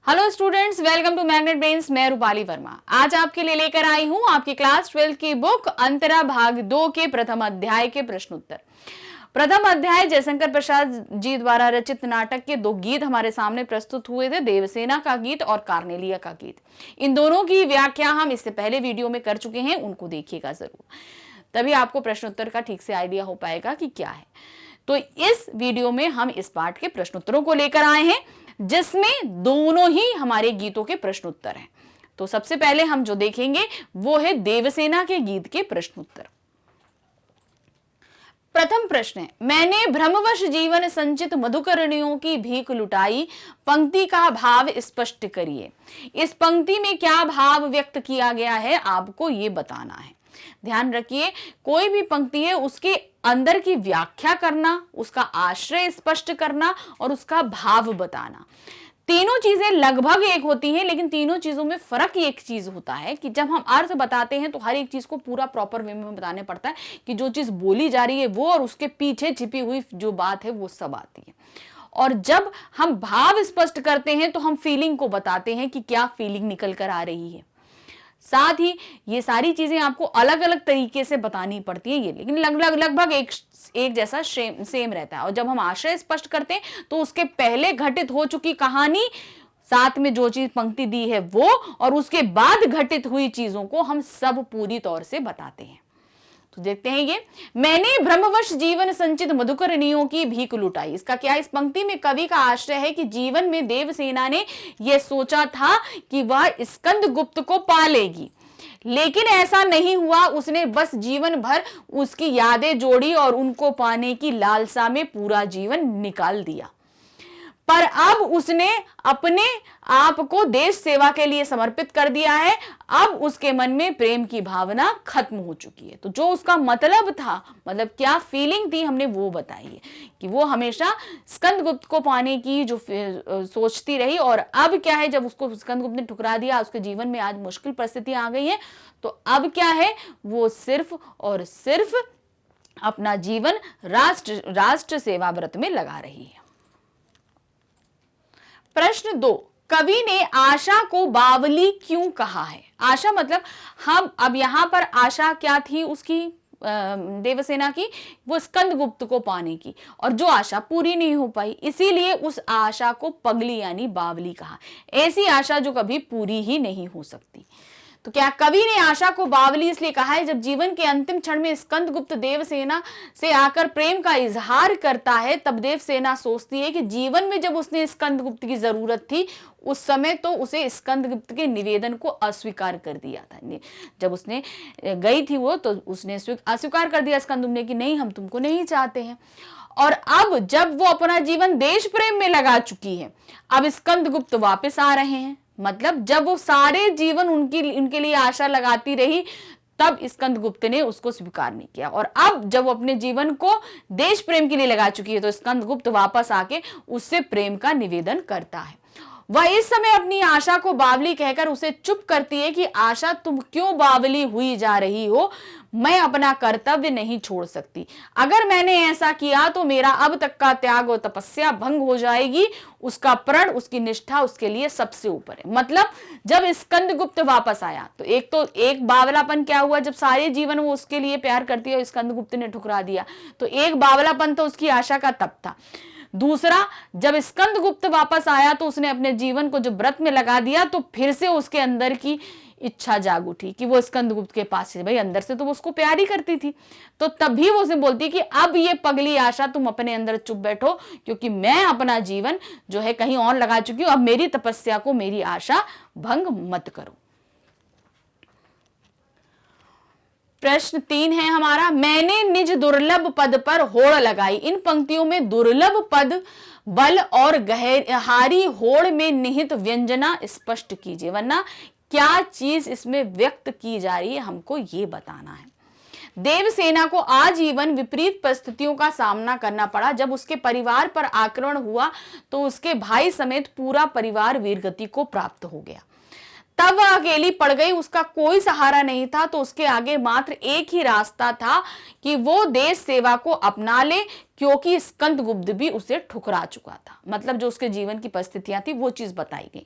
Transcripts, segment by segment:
Hello students, welcome to Magnet Brains. मैं रूपाली वर्मा आज आपके लिए लेकर आई हूं आपकी क्लास 12 की बुक अंतरा भाग 2 के प्रथम अध्याय के प्रश्न उत्तर। प्रथम अध्याय जयशंकर प्रसाद जी द्वारा रचित नाटक के दो गीत हमारे सामने प्रस्तुत हुए थे, देवसेना का गीत और कार्नेलिया का गीत। इन दोनों की व्याख्या हम इससे पहले वीडियो में कर चुके हैं, उनको देखिएगा जरूर, तभी आपको प्रश्न उत्तर का ठीक से आइडिया हो पाएगा कि क्या है। तो इस वीडियो में हम इस पाठ के प्रश्न उत्तरों को लेकर आए हैं, जिसमें दोनों ही हमारे गीतों के प्रश्न उत्तर हैं। तो सबसे पहले हम जो देखेंगे वो है देवसेना के गीत के प्रश्न उत्तर। प्रथम प्रश्न है, मैंने भ्रमवश जीवन संचित मधुकरणियों की भीख लुटाई, पंक्ति का भाव स्पष्ट करिए। इस पंक्ति में क्या भाव व्यक्त किया गया है आपको ये बताना है। ध्यान रखिए, कोई भी पंक्ति है उसके अंदर की व्याख्या करना, उसका आश्रय स्पष्ट करना और उसका भाव बताना। तीनों चीजें लगभग एक होती हैं, लेकिन तीनों चीजों में फर्क एक चीज होता है कि जब हम अर्थ बताते हैं तो हर एक चीज को पूरा प्रॉपर वे में बताने पड़ता है कि जो चीज बोली जा रही है वो और उसके पीछे छिपी हुई जो बात है वो सब आती है। और जब हम भाव स्पष्ट करते हैं तो हम फीलिंग को बताते हैं कि क्या फीलिंग निकल कर आ रही है। साथ ही ये सारी चीजें आपको अलग अलग तरीके से बतानी पड़ती है ये, लेकिन लगभग एक जैसा सेम रहता है। और जब हम आशय स्पष्ट करते हैं तो उसके पहले घटित हो चुकी कहानी, साथ में जो चीज पंक्ति दी है वो, और उसके बाद घटित हुई चीजों को हम सब पूरी तौर से बताते हैं। तो देखते हैं ये, मैंने भ्रमवश जीवन संचित मधुकरणियों की भीख लुटाई। इसका क्या, इस पंक्ति में कवि का आश्रय है कि जीवन में देवसेना ने यह सोचा था कि वह स्कंदगुप्त को पालेगी, लेकिन ऐसा नहीं हुआ। उसने बस जीवन भर उसकी यादें जोड़ी और उनको पाने की लालसा में पूरा जीवन निकाल दिया। पर अब उसने अपने आप को देश सेवा के लिए समर्पित कर दिया है। अब उसके मन में प्रेम की भावना खत्म हो चुकी है। तो जो उसका मतलब था, मतलब क्या फीलिंग थी, हमने वो बताई है कि वो हमेशा स्कंदगुप्त को पाने की जो सोचती रही, और अब क्या है, जब उसको स्कंदगुप्त ने ठुकरा दिया, उसके जीवन में आज मुश्किल परिस्थितियां आ गई हैं, तो अब क्या है, वो सिर्फ और सिर्फ अपना जीवन राष्ट्र सेवा व्रत में लगा रही है। प्रश्न 2, कवि ने आशा को बावली क्यों कहा है? आशा मतलब हम अब यहां पर आशा क्या थी उसकी, देवसेना की, वो स्कंदगुप्त को पाने की, और जो आशा पूरी नहीं हो पाई, इसीलिए उस आशा को पगली यानी बावली कहा। ऐसी आशा जो कभी पूरी ही नहीं हो सकती। तो क्या कवि ने आशा को बावली इसलिए कहा है, जब जीवन के अंतिम क्षण में स्कंदगुप्त देवसेना से आकर प्रेम का इजहार करता है, तब देवसेना सोचती है कि जीवन में जब उसने स्कंदगुप्त की जरूरत थी उस समय तो उसे स्कंदगुप्त के निवेदन को अस्वीकार कर दिया था। जब उसने गई थी वो, तो उसने अस्वीकार कर दिया स्कंदगुप्त ने कि नहीं, हम तुमको नहीं चाहते हैं। और अब जब वो अपना जीवन देश प्रेम में लगा चुकी है, अब स्कंदगुप्त वापस आ रहे हैं। मतलब जब वो सारे जीवन उनके लिए आशा लगाती रही, तब स्कंदगुप्त ने उसको स्वीकार नहीं किया। और अब जब वो अपने जीवन को देश प्रेम के लिए लगा चुकी है, तो स्कंदगुप्त वापस आके उससे प्रेम का निवेदन करता है। वह इस समय अपनी आशा को बावली कहकर उसे चुप करती है कि आशा, तुम क्यों बावली हुई जा रही हो? मैं अपना कर्तव्य नहीं छोड़ सकती। अगर मैंने ऐसा किया तो मेरा अब तक का त्याग और तपस्या भंग हो जाएगी। उसका प्रण, उसकी निष्ठा उसके लिए सबसे ऊपर है। मतलब जब स्कंदगुप्त वापस आया तो एक बावलापन क्या हुआ, जब सारे जीवन वो उसके लिए प्यार करती है और स्कंदगुप्त ने ठुकरा दिया, तो एक बावलापन तो उसकी आशा का तब था। दूसरा, जब स्कंदगुप्त वापस आया तो उसने अपने जीवन को जो व्रत में लगा दिया, तो फिर से उसके अंदर की इच्छा जाग उठी कि वो स्कंदगुप्त के पास से, भाई अंदर से तो वो उसको प्यार ही करती थी। तो तभी वो उसे बोलती कि अब ये पगली आशा, तुम अपने अंदर चुप बैठो, क्योंकि मैं अपना जीवन जो है कहीं और लगा चुकी हूं। अब मेरी तपस्या को, मेरी आशा भंग मत करो। प्रश्न 3 है हमारा, मैंने निज दुर्लभ पद पर होड़ लगाई। इन पंक्तियों में दुर्लभ पद, बल और गहरी होड़ में निहित व्यंजना स्पष्ट कीजिए, वरना क्या चीज इसमें व्यक्त की जा रही है हमको ये बताना है। देवसेना को आजीवन विपरीत परिस्थितियों का सामना करना पड़ा। जब उसके परिवार पर आक्रमण हुआ तो उसके भाई समेत पूरा परिवार वीरगति को प्राप्त हो गया। तब वह अकेली पड़ गई, उसका कोई सहारा नहीं था, तो उसके आगे मात्र एक ही रास्ता था कि वो देश सेवा को अपना ले, क्योंकि स्कंदगुप्त भी उसे ठुकरा चुका था। मतलब जो उसके जीवन की परिस्थितियां थी वो चीज बताई गई,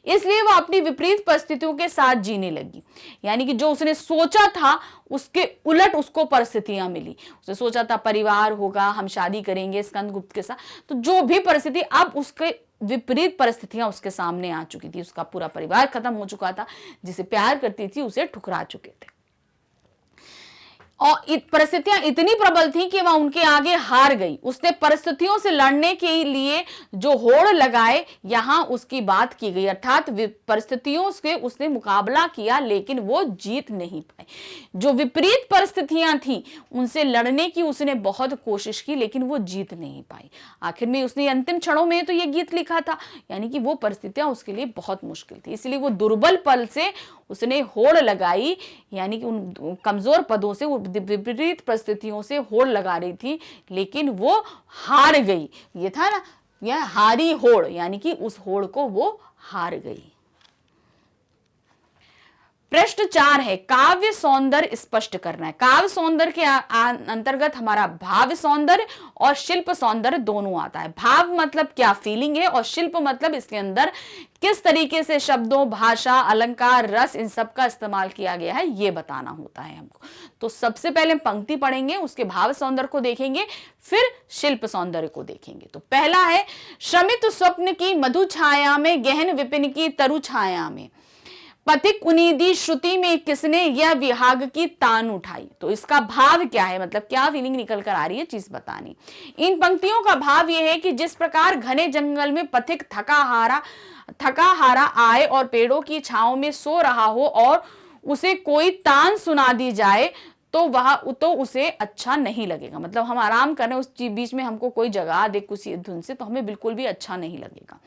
इसलिए वो अपनी विपरीत परिस्थितियों के साथ जीने लगी। यानी कि जो उसने सोचा था उसके उलट उसको परिस्थितियां मिली। उसने सोचा था परिवार होगा, हम शादी करेंगे स्कंदगुप्त के साथ, तो जो भी परिस्थिति, अब उसके विपरीत परिस्थितियां उसके सामने आ चुकी थी। उसका पूरा परिवार खत्म हो चुका था, जिसे प्यार करती थी उसे ठुकरा चुके थे, और परिस्थितियां इतनी प्रबल थी कि वह उनके आगे हार गई। उसने परिस्थितियों से लड़ने के लिए जो होड़ लगाए, यहां उसकी बात की गई, अर्थात परिस्थितियों से उसने मुकाबला किया लेकिन वो जीत नहीं पाए। जो विपरीत परिस्थितियां थी उनसे लड़ने की उसने बहुत कोशिश की लेकिन वो जीत नहीं पाई। आखिर में उसने अंतिम क्षणों में तो ये गीत लिखा था, यानी कि वो परिस्थितियां उसके लिए बहुत मुश्किल थी, इसलिए वो दुर्बल पल से उसने होड़ लगाई, यानी कि उन कमजोर पदों से, विपरीत परिस्थितियों से होड़ लगा रही थी, लेकिन वो हार गई। ये था ना, यह हारी होड़, यानी कि उस होड़ को वो हार गई। प्रश्न 4 है, काव्य सौंदर्य स्पष्ट करना है। काव्य सौंदर्य के अंतर्गत हमारा भाव सौंदर्य और शिल्प सौंदर्य दोनों आता है। भाव मतलब क्या फीलिंग है, और शिल्प मतलब इसके अंदर किस तरीके से शब्दों, भाषा, अलंकार, रस, इन सब का इस्तेमाल किया गया है, ये बताना होता है हमको। तो सबसे पहले पंक्ति पढ़ेंगे, उसके भाव सौंदर्य को देखेंगे, फिर शिल्प सौंदर्य को देखेंगे। तो पहला है, शमित स्वप्न की मधु छाया में, गहन विपिन की तरु छाया में, पथिक उनीदी श्रुति में किसने यह विहाग की तान उठाई। तो इसका भाव क्या है, मतलब क्या फीलिंग निकल कर आ रही है, चीज बतानी। इन पंक्तियों का भाव यह है कि जिस प्रकार घने जंगल में पथिक थका हारा आए और पेड़ों की छांव में सो रहा हो और उसे कोई तान सुना दी जाए तो उसे अच्छा नहीं लगेगा। मतलब हम आराम कर रहे हैं, उस बीच में हमको कोई जगह दे किसी धुन से, तो हमें बिल्कुल भी अच्छा नहीं लगेगा।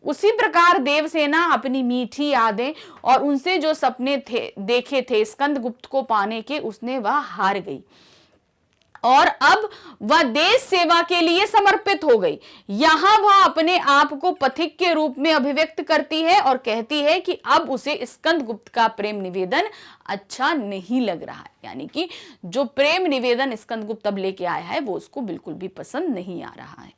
उसी प्रकार देवसेना अपनी मीठी यादें और उनसे जो सपने देखे थे स्कंदगुप्त को पाने के, उसने वह हार गई और अब वह देश सेवा के लिए समर्पित हो गई। यहां वह अपने आप को पथिक के रूप में अभिव्यक्त करती है और कहती है कि अब उसे स्कंदगुप्त का प्रेम निवेदन अच्छा नहीं लग रहा है, यानी कि जो प्रेम निवेदन स्कंदगुप्त अब लेके आया है वो उसको बिल्कुल भी पसंद नहीं आ रहा है।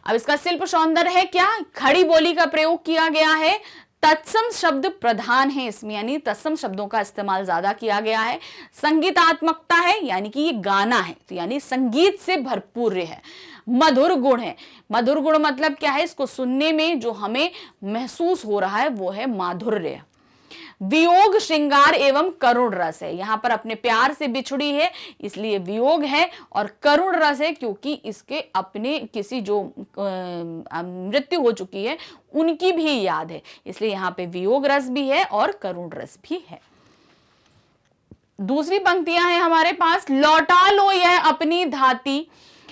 अब इसका शिल्प सौंदर्य है क्या, खड़ी बोली का प्रयोग किया गया है, तत्सम शब्द प्रधान है इसमें, यानी तत्सम शब्दों का इस्तेमाल ज्यादा किया गया है। संगीतात्मकता है, यानी कि ये गाना है, तो यानी संगीत से भरपूर है। मधुर गुण है, मधुर गुण मतलब क्या है, इसको सुनने में जो हमें महसूस हो रहा है वो है माधुर्य। वियोग श्रृंगार एवं करुण रस है, यहां पर अपने प्यार से बिछुड़ी है इसलिए वियोग है, और करुण रस है क्योंकि इसके अपने किसी जो मृत्यु हो चुकी है उनकी भी याद है, इसलिए यहां पे वियोग रस भी है और करुण रस भी है। दूसरी पंक्तियां हैं हमारे पास, लौटा लो यह अपनी धाती,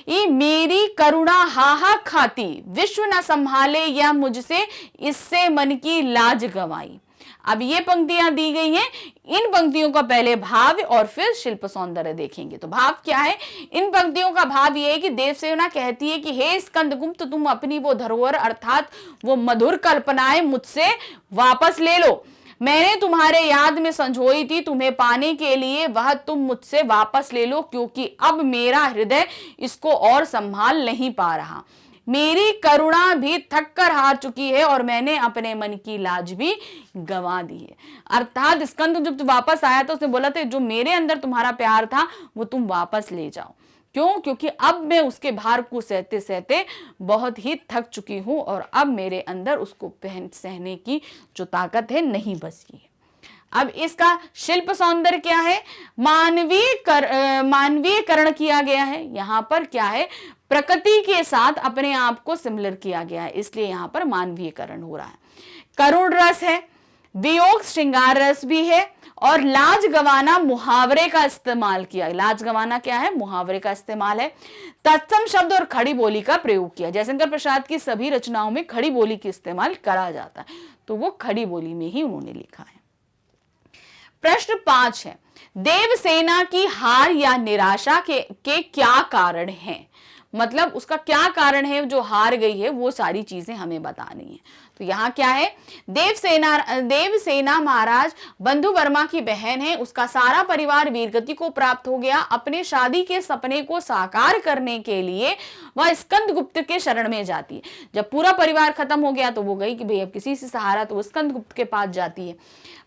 ये मेरी करुणा हाहा खाती, विश्व न संभाले यह मुझसे, इससे मन की लाज गंवाई। अब ये पंक्तियां दी गई हैं, इन पंक्तियों का पहले भाव और फिर शिल्प सौंदर्य देखेंगे। तो भाव क्या है, इन पंक्तियों का भाव ये है कि देवसेना कहती है कि हे स्कंदगुप्त, तुम अपनी वो धरोहर अर्थात वो मधुर कल्पनाएं मुझसे वापस ले लो। मैंने तुम्हारे याद में संजोई थी, तुम्हें पाने के लिए वह तुम मुझसे वापस ले लो, क्योंकि अब मेरा हृदय इसको और संभाल नहीं पा रहा। मेरी करुणा भी थक कर हार चुकी है और मैंने अपने मन की लाज भी गंवा दी है। अर्थात स्कंदगुप्त वापस आया तो उसने बोला था जो मेरे अंदर तुम्हारा प्यार था वो तुम वापस ले जाओ। क्यों? क्योंकि अब मैं उसके भार को सहते सहते बहुत ही थक चुकी हूं और अब मेरे अंदर उसको सहने की जो ताकत है नहीं बची है। अब इसका शिल्प सौंदर्य क्या है, मानवीयकरण किया गया है। यहां पर क्या है, प्रकृति के साथ अपने आप को सिमिलर किया गया है, इसलिए यहां पर मानवीयकरण हो रहा है। करुण रस है, वियोग श्रृंगार रस भी है, और लाज गवाना मुहावरे का इस्तेमाल किया। लाज गवाना क्या है, मुहावरे का इस्तेमाल है। तत्सम शब्द और खड़ी बोली का प्रयोग किया। जयशंकर प्रसाद की सभी रचनाओं में खड़ी बोली का इस्तेमाल करा जाता है, तो वो खड़ी बोली में ही उन्होंने लिखा है। प्रश्न 5 है, देवसेना की हार या निराशा के क्या कारण हैं? मतलब उसका क्या कारण है जो हार गई है, वो सारी चीजें हमें बतानी है। तो यहाँ क्या है, देवसेना महाराज बंधु वर्मा की बहन है, उसका सारा परिवार वीरगति को प्राप्त हो गया। अपने शादी के सपने को साकार करने के लिए वह स्कंदगुप्त के शरण में जाती है। जब पूरा परिवार खत्म हो गया तो वो गई कि भाई अब किसी से सहारा, तो वो स्कंदगुप्त के पास जाती है।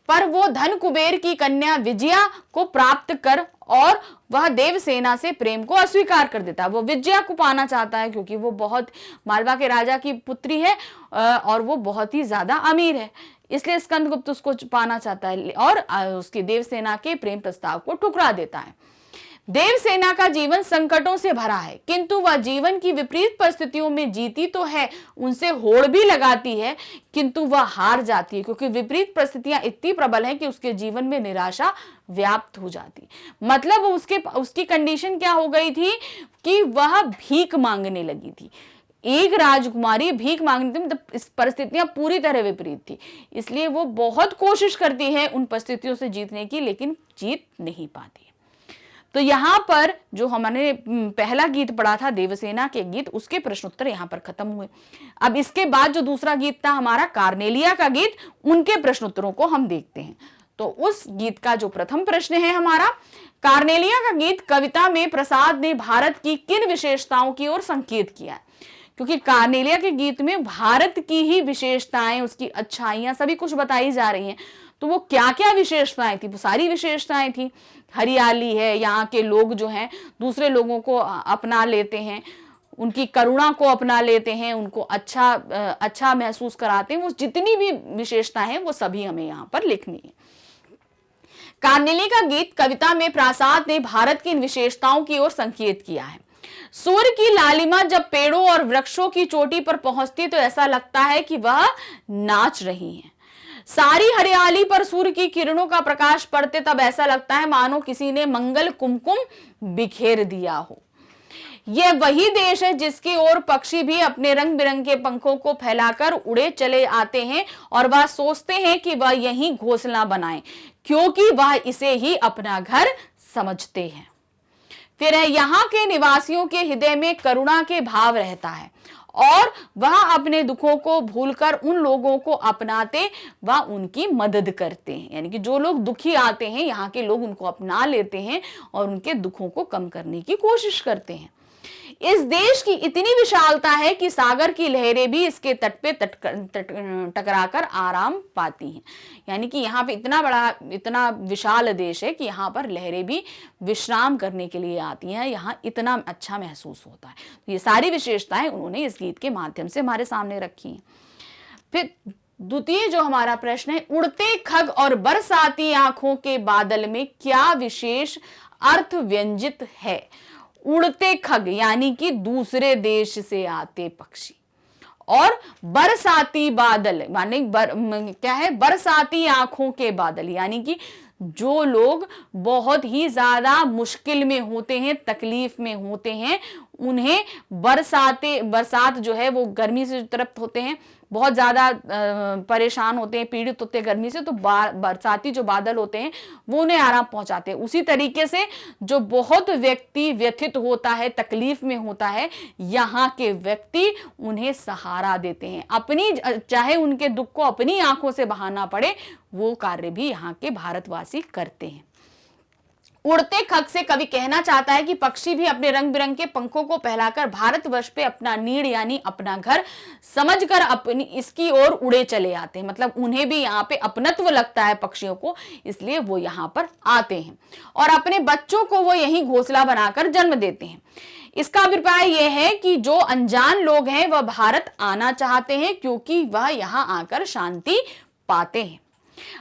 पर वो धन कुबेर की कन्या विजया को प्राप्त कर और वह देवसेना से प्रेम को अस्वीकार कर देता है। वो विजया को पाना चाहता है क्योंकि वो बहुत मालवा के राजा की पुत्री है और वो बहुत ही ज्यादा अमीर है, इसलिए स्कंदगुप्त उसको पाना चाहता है और उसकी देवसेना के प्रेम प्रस्ताव को ठुकरा देता है। देवसेना का जीवन संकटों से भरा है, किंतु वह जीवन की विपरीत परिस्थितियों में जीती तो है, उनसे होड़ भी लगाती है, किंतु वह हार जाती है क्योंकि विपरीत परिस्थितियां इतनी प्रबल हैं कि उसके जीवन में निराशा व्याप्त हो जाती। मतलब उसकी कंडीशन क्या हो गई थी कि वह भीख मांगने लगी थी। एक राजकुमारी भीख मांगनी थी, मतलब इस परिस्थितियां पूरी तरह विपरीत थी, इसलिए वो बहुत कोशिश करती है उन परिस्थितियों से जीतने की, लेकिन जीत नहीं पाती। तो यहाँ पर जो हमने पहला गीत पढ़ा था देवसेना के गीत, उसके प्रश्नोत्तर यहाँ पर खत्म हुए। अब इसके बाद जो दूसरा गीत था हमारा कार्नेलिया का गीत, उनके प्रश्नोत्तरों को हम देखते हैं। तो उस गीत का जो प्रथम प्रश्न है हमारा, कार्नेलिया का गीत कविता में प्रसाद ने भारत की किन विशेषताओं की ओर संकेत किया है? क्योंकि कार्नेलिया के गीत में भारत की ही विशेषताएं, उसकी अच्छाइयां सभी कुछ बताई जा रही हैं। तो वो क्या क्या विशेषताएं थी? वो सारी विशेषताएं थी। हरियाली है, यहाँ के लोग जो हैं दूसरे लोगों को अपना लेते हैं, उनकी करुणा को अपना लेते हैं, उनको अच्छा महसूस कराते हैं। वो जितनी भी विशेषताएं हैं वो सभी हमें यहाँ पर लिखनी है। कार्नेली का गीत कविता में प्रसाद ने भारत की इन विशेषताओं की ओर संकेत किया है। सूर्य की लालिमा जब पेड़ों और वृक्षों की चोटी पर पहुंचती तो ऐसा लगता है कि वह नाच रही हैं। सारी हरियाली पर सूर्य की किरणों का प्रकाश पड़ते तब ऐसा लगता है मानो किसी ने मंगल कुमकुम बिखेर दिया हो। यह वही देश है जिसकी ओर पक्षी भी अपने रंग बिरंगे पंखों को फैलाकर उड़े चले आते हैं और वह सोचते हैं कि वह यहीं घोंसला बनाएं, क्योंकि वह इसे ही अपना घर समझते हैं। फिर है, यहाँ के निवासियों के हृदय में करुणा के भाव रहता है और वह अपने दुखों को भूलकर उन लोगों को अपनाते व उनकी मदद करते हैं। यानी कि जो लोग दुखी आते हैं, यहाँ के लोग उनको अपना लेते हैं और उनके दुखों को कम करने की कोशिश करते हैं। इस देश की इतनी विशालता है कि सागर की लहरें भी इसके तट पे टकराकर आराम पाती हैं। यानी कि यहाँ पे इतना विशाल देश है कि यहाँ पर लहरें भी विश्राम करने के लिए आती हैं, यहाँ इतना अच्छा महसूस होता है। तो ये सारी विशेषताएं उन्होंने इस गीत के माध्यम से हमारे सामने रखी हैं। फिर द्वितीय जो हमारा प्रश्न है, उड़ते खग और बरसाती आंखों के बादल में क्या विशेष अर्थ व्यंजित है? उड़ते खग यानी कि दूसरे देश से आते पक्षी, और बरसाती बादल माने क्या है, बरसाती आंखों के बादल, यानी कि जो लोग बहुत ही ज्यादा मुश्किल में होते हैं, तकलीफ में होते हैं, उन्हें बरसात जो है वो गर्मी से तरफ होते हैं, बहुत ज्यादा परेशान होते हैं, पीड़ित होते हैं गर्मी से, तो बरसाती जो बादल होते हैं वो उन्हें आराम पहुंचाते हैं। उसी तरीके से जो बहुत व्यक्ति व्यथित होता है, तकलीफ में होता है, यहाँ के व्यक्ति उन्हें सहारा देते हैं। अपनी, चाहे उनके दुख को अपनी आंखों से बहाना पड़े, वो कार्य भी यहाँ के भारतवासी करते हैं। उड़ते खग से कवि कहना चाहता है कि पक्षी भी अपने रंग बिरंगे पंखों को फैलाकर भारतवर्ष पे अपना नीड़ यानी अपना घर समझकर अपनी इसकी ओर उड़े चले आते हैं। मतलब उन्हें भी यहाँ पे अपनत्व लगता है पक्षियों को, इसलिए वो यहाँ पर आते हैं और अपने बच्चों को वो यहीं घोंसला बनाकर जन्म देते हैं। इसका अभिप्राय यह है कि जो अनजान लोग हैं वह भारत आना चाहते हैं क्योंकि वह यहाँ आकर शांति पाते हैं।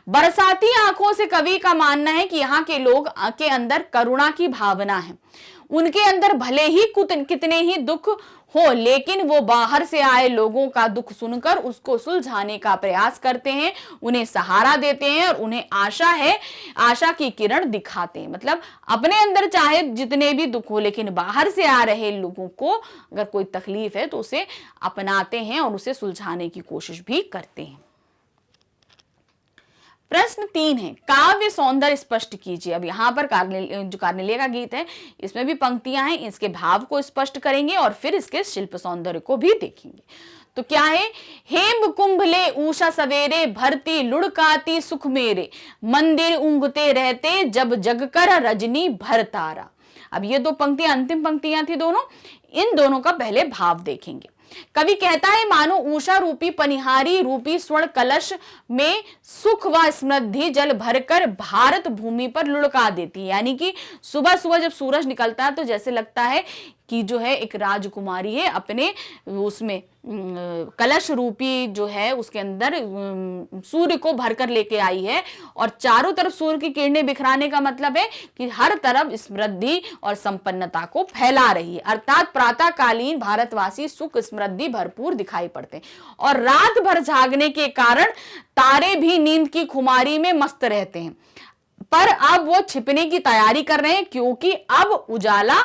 बरसाती आंखों से कवि का मानना है कि यहाँ के लोग के अंदर करुणा की भावना है। उनके अंदर भले ही कितने ही दुख हो, लेकिन वो बाहर से आए लोगों का दुख सुनकर उसको सुलझाने का प्रयास करते हैं, उन्हें सहारा देते हैं और उन्हें आशा की किरण दिखाते हैं। मतलब अपने अंदर चाहे जितने भी दुख हो, लेकिन बाहर से आ रहे लोगों को अगर कोई तकलीफ है तो उसे अपनाते हैं और उसे सुलझाने की कोशिश भी करते हैं। प्रश्न 3 है, काव्य सौंदर्य स्पष्ट कीजिए। अब यहाँ पर जो कार्नेलिया का गीत है इसमें भी पंक्तियां हैं, इसके भाव को स्पष्ट करेंगे और फिर इसके शिल्प सौंदर्य को भी देखेंगे। तो क्या है, हेम कुंभ ले ऊषा सवेरे, भरती लुढ़काती सुख मेरे, मंदिर ऊंघते रहते जब जग कर रजनी भर तारा। अब ये दो पंक्तियां अंतिम पंक्तियां थी दोनों, इन दोनों का पहले भाव देखेंगे। कवि कहता है, मानो उषा रूपी पनिहारी रूपी स्वर्ण कलश में सुख व समृद्धि जल भरकर भारत भूमि पर लुढ़का देती है। यानी कि सुबह सुबह जब सूरज निकलता है तो जैसे लगता है कि जो है एक राजकुमारी है, अपने उसमें कलश रूपी जो है उसके अंदर सूर्य को भरकर लेके आई है, और चारों तरफ सूर्य की किरणें बिखराने का मतलब है कि हर तरफ समृद्धि और संपन्नता को फैला रही है। अर्थात प्रातःकालीन भारतवासी सुख समृद्धि भरपूर दिखाई पड़ते हैं, और रात भर जागने के कारण तारे भी नींद की खुमारी में मस्त रहते हैं। पर अब वो छिपने की तैयारी कर रहे हैं क्योंकि अब उजाला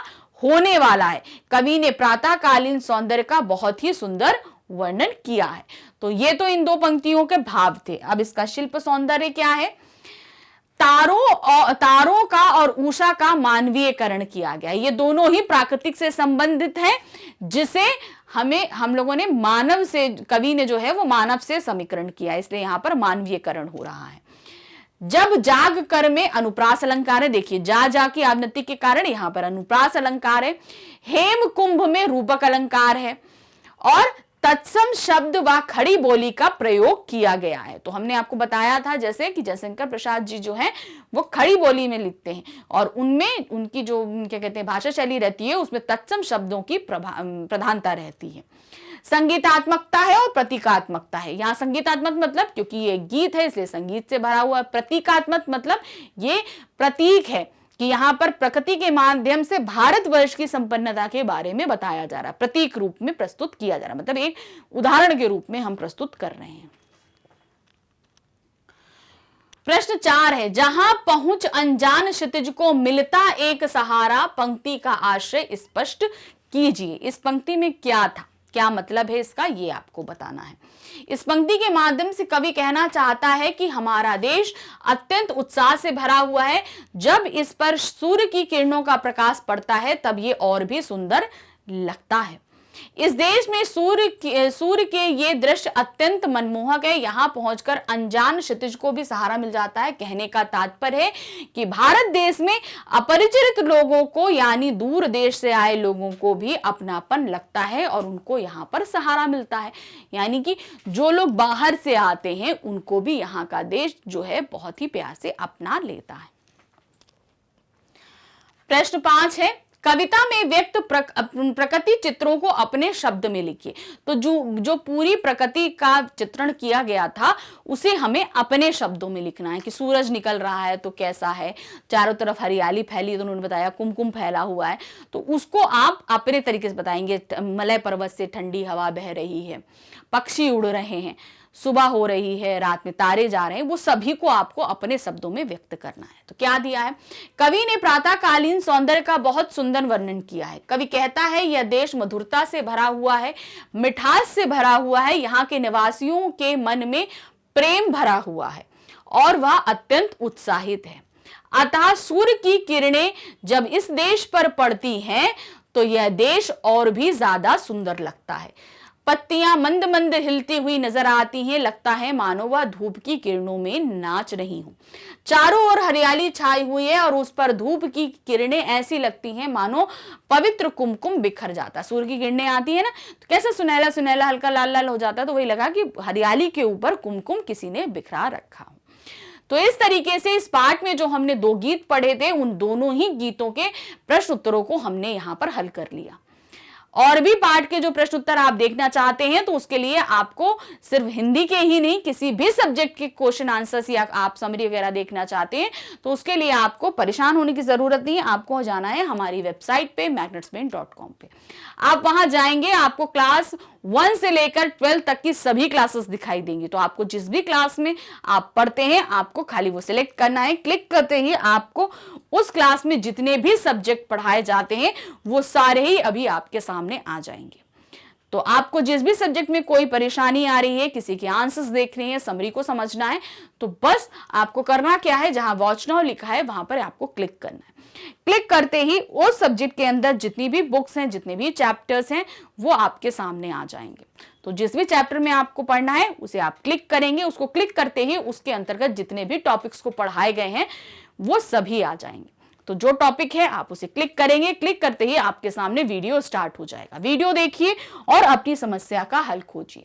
होने वाला है। कवि ने प्रातःकालीन सौंदर्य का बहुत ही सुंदर वर्णन किया है। तो ये तो इन दो पंक्तियों के भाव थे। अब इसका शिल्प सौंदर्य क्या है, तारों का और उषा का मानवीयकरण किया गया। ये दोनों ही प्राकृतिक से संबंधित है, जिसे हम लोगों ने मानव से, कवि ने जो है वो मानव से समीकरण किया, इसलिए यहां पर मानवीयकरण हो रहा है। जब जाग कर में अनुप्रास अलंकार है, देखिए जा की आवृत्ति के कारण यहां पर अनुप्रास अलंकार है। हेम कुंभ में रूपक अलंकार है, और तत्सम शब्द व खड़ी बोली का प्रयोग किया गया है। तो हमने आपको बताया था जैसे कि जयशंकर प्रसाद जी जो हैं वो खड़ी बोली में लिखते हैं, और उनमें उनकी जो क्या कहते हैं भाषा शैली रहती है उसमें तत्सम शब्दों की प्रधानता रहती है। संगीतात्मकता है और प्रतीकात्मकता है। यहाँ संगीतात्मक मतलब क्योंकि ये गीत है इसलिए संगीत से भरा हुआ है। प्रतीकात्मक मतलब ये प्रतीक है कि यहाँ पर प्रकृति के माध्यम से भारतवर्ष की संपन्नता के बारे में बताया जा रहा है, प्रतीक रूप में प्रस्तुत किया जा रहा है, मतलब एक उदाहरण के रूप में हम प्रस्तुत कर रहे हैं। प्रश्न 4 है, जहां पहुंच अनजान क्षितिज को मिलता एक सहारा, पंक्ति का आशय स्पष्ट कीजिए। इस पंक्ति में क्या था, क्या मतलब है इसका, ये आपको बताना है। इस पंक्ति के माध्यम से कवि कहना चाहता है कि हमारा देश अत्यंत उत्साह से भरा हुआ है। जब इस पर सूर्य की किरणों का प्रकाश पड़ता है तब ये और भी सुंदर लगता है। इस देश में सूर्य के ये दृश्य अत्यंत मनमोहक है। यहाँ पहुंचकर अनजान क्षितिज को भी सहारा मिल जाता है। कहने का तात्पर्य है कि भारत देश में अपरिचित लोगों को यानी दूर देश से आए लोगों को भी अपनापन लगता है और उनको यहाँ पर सहारा मिलता है। यानी कि जो लोग बाहर से आते हैं उनको भी यहाँ का देश जो है बहुत ही प्यार से अपना लेता है। प्रश्न 5 है, कविता में व्यक्त प्रकृति चित्रों को अपने शब्द में लिखिए। तो जो पूरी प्रकृति का चित्रण किया गया था उसे हमें अपने शब्दों में लिखना है कि सूरज निकल रहा है तो कैसा है, चारों तरफ हरियाली फैली तो उन्होंने बताया कुमकुम फैला हुआ है, तो उसको आप अपने तरीके से बताएंगे। मलय पर्वत से ठंडी हवा बह रही है, पक्षी उड़ रहे हैं, सुबह हो रही है, रात में तारे जा रहे हैं, वो सभी को आपको अपने शब्दों में व्यक्त करना है। तो क्या दिया है, कवि ने प्रातःकालीन सौंदर्य का बहुत सुंदर वर्णन किया है। कवि कहता है यह देश मधुरता से भरा हुआ है, मिठास से भरा हुआ है, यहाँ के निवासियों के मन में प्रेम भरा हुआ है और वह अत्यंत उत्साहित है। अतः सूर्य की किरणें जब इस देश पर पड़ती हैं तो यह देश और भी ज्यादा सुंदर लगता है। पत्तियां मंद मंद हिलती हुई नजर आती हैं, लगता है मानो वह धूप की किरणों में नाच रही हूं। चारों ओर हरियाली छाई हुई है और उस पर धूप की किरणें ऐसी लगती हैं मानो पवित्र कुमकुम बिखर जाता। सूर्य की किरणें आती है ना तो कैसे सुनहला सुनहला हल्का लाल लाल हो जाता, तो वही लगा कि हरियाली के ऊपर कुमकुम किसी ने बिखरा रखा हो। तो इस तरीके से इस पाठ में जो हमने 2 गीत पढ़े थे उन दोनों ही गीतों के प्रश्न उत्तरों को हमने यहाँ पर हल कर लिया। और भी पाठ के जो प्रश्न उत्तर आप देखना चाहते हैं तो उसके लिए आपको सिर्फ हिंदी के ही नहीं किसी भी सब्जेक्ट के क्वेश्चन आंसर्स या आप समरी वगैरह देखना चाहते हैं तो उसके लिए आपको परेशान होने की जरूरत नहीं है। आपको जाना है हमारी वेबसाइट पे magnetspain.com पे। आप वहां जाएंगे, आपको क्लास 1 से लेकर 12 तक की सभी क्लासेस दिखाई देंगी। तो आपको जिस भी क्लास में आप पढ़ते हैं आपको खाली वो सिलेक्ट करना है। क्लिक करते ही आपको उस क्लास में जितने भी सब्जेक्ट पढ़ाए जाते हैं वो सारे ही अभी आपके सामने आ जाएंगे। तो आपको जिस भी सब्जेक्ट में कोई परेशानी आ रही है, किसी के आंसर्स देख रही है, समरी को समझना है, तो बस आपको करना क्या है, जहां वॉच नाउ लिखा है वहां पर आपको क्लिक करना है। क्लिक करते ही उस सब्जेक्ट के अंदर जितनी भी बुक्स हैं, जितने भी चैप्टर्स हैं, वो आपके सामने आ जाएंगे। तो जिस भी चैप्टर में आपको पढ़ना है उसे आप क्लिक करेंगे, उसको क्लिक करते ही उसके अंतर्गत जितने भी टॉपिक्स को पढ़ाए गए हैं वो सभी आ जाएंगे। तो जो टॉपिक है आप उसे क्लिक करेंगे, क्लिक करते ही आपके सामने वीडियो स्टार्ट हो जाएगा। वीडियो देखिए और अपनी समस्या का हल खोजिए,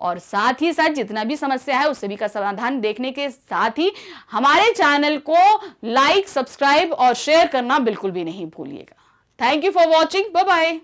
और साथ ही साथ जितना भी समस्या है उस सभी का समाधान देखने के साथ ही हमारे चैनल को लाइक, सब्सक्राइब और शेयर करना बिल्कुल भी नहीं भूलिएगा। Thank you for watching, bye bye.